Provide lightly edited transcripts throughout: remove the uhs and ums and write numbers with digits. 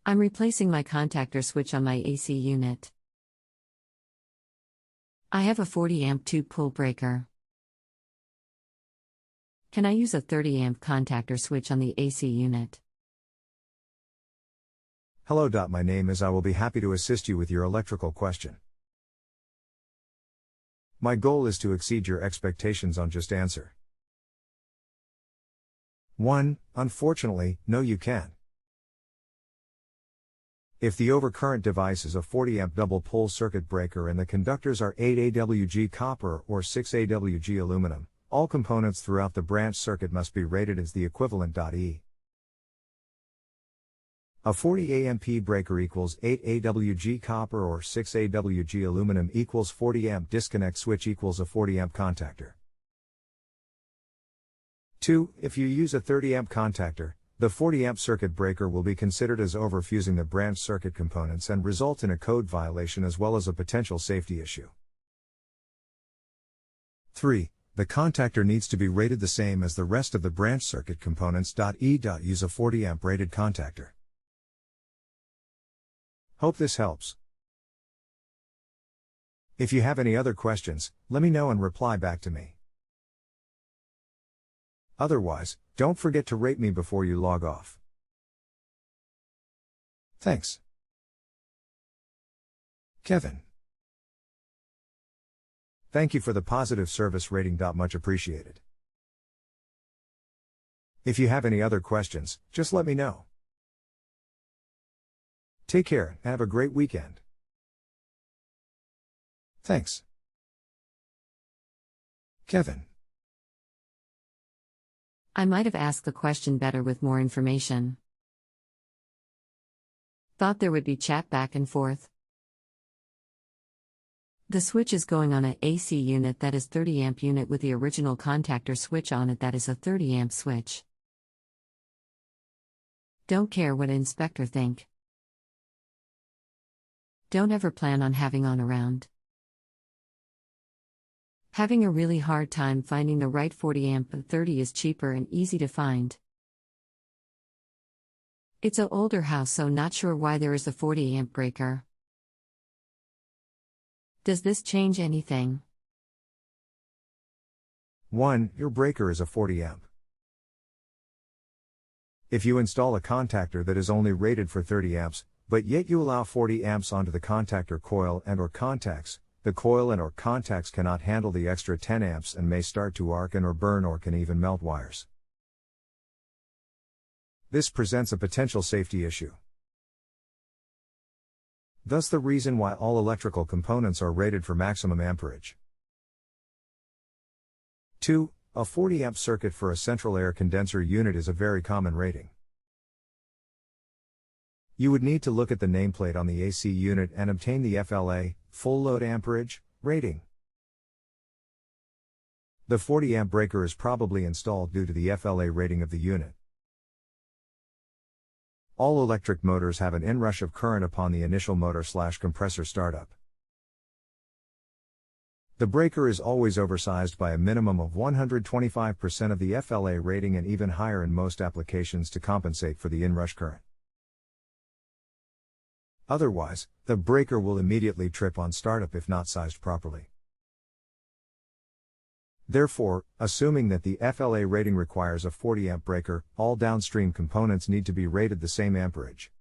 I'm replacing my contactor switch on my AC unit. I have a 40 amp 2-pole breaker. Can I use a 30 amp contactor switch on the AC unit? Hello. My name is. I will be happy to assist you with your electrical question. My goal is to exceed your expectations on JustAnswer. 1. Unfortunately, no you can't. If the overcurrent device is a 40 amp double pole circuit breaker and the conductors are 8 AWG copper or 6 AWG aluminum, all components throughout the branch circuit must be rated as the equivalent. A 40 AMP breaker equals 8 AWG copper or 6 AWG aluminum equals 40 amp disconnect switch equals a 40 amp contactor. 2. If you use a 30 amp contactor, the 40 amp circuit breaker will be considered as overfusing the branch circuit components and result in a code violation as well as a potential safety issue. 3. The contactor needs to be rated the same as the rest of the branch circuit components. Use a 40 amp rated contactor. Hope this helps. If you have any other questions, let me know and reply back to me. Otherwise, don't forget to rate me before you log off. Thanks. Kevin. Thank you for the positive service rating. Much appreciated. If you have any other questions, just let me know. Take care and have a great weekend. Thanks. Kevin. I might have asked the question better with more information. Thought there would be chat back and forth. The switch is going on a AC unit that is 30 amp unit with the original contactor switch on it that is a 30 amp switch. Don't care what inspector think. Don't ever plan on having on around. Having a really hard time finding the right 40 amp, but 30 is cheaper and easy to find. It's an older house, so not sure why there is a 40 amp breaker. Does this change anything? 1. Your breaker is a 40 amp. If you install a contactor that is only rated for 30 amps, but yet you allow 40 amps onto the contactor coil and/or contacts, the coil and/or contacts cannot handle the extra 10 amps and may start to arc and/or burn or can even melt wires. This presents a potential safety issue. Thus the reason why all electrical components are rated for maximum amperage. 2. A 40 amp circuit for a central air condenser unit is a very common rating. You would need to look at the nameplate on the AC unit and obtain the FLA, full load amperage, rating. The 40 amp breaker is probably installed due to the FLA rating of the unit. All electric motors have an inrush of current upon the initial motor/compressor startup. The breaker is always oversized by a minimum of 125% of the FLA rating and even higher in most applications to compensate for the inrush current. Otherwise, the breaker will immediately trip on startup if not sized properly. Therefore, assuming that the FLA rating requires a 40 amp breaker, all downstream components need to be rated the same amperage.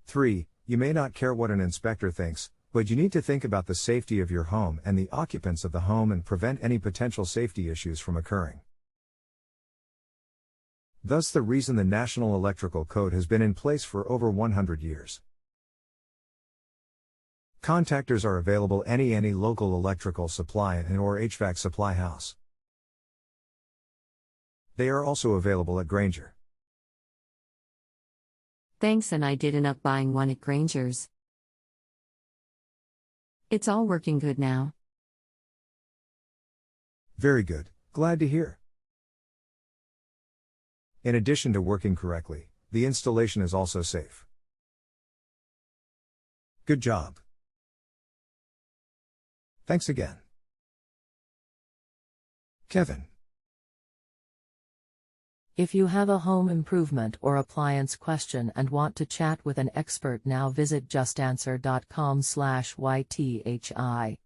3. You may not care what an inspector thinks, but you need to think about the safety of your home and the occupants of the home and prevent any potential safety issues from occurring. Thus the reason the National Electrical Code has been in place for over 100 years. Contactors are available any local electrical supply and/or HVAC supply house. They are also available at Grainger. Thanks, and I did end up buying one at Grainger's. It's all working good now. Very good, glad to hear. In addition to working correctly, the installation is also safe. Good job. Thanks again. Kevin. If you have a home improvement or appliance question and want to chat with an expert now, visit justanswer.com/YTHI.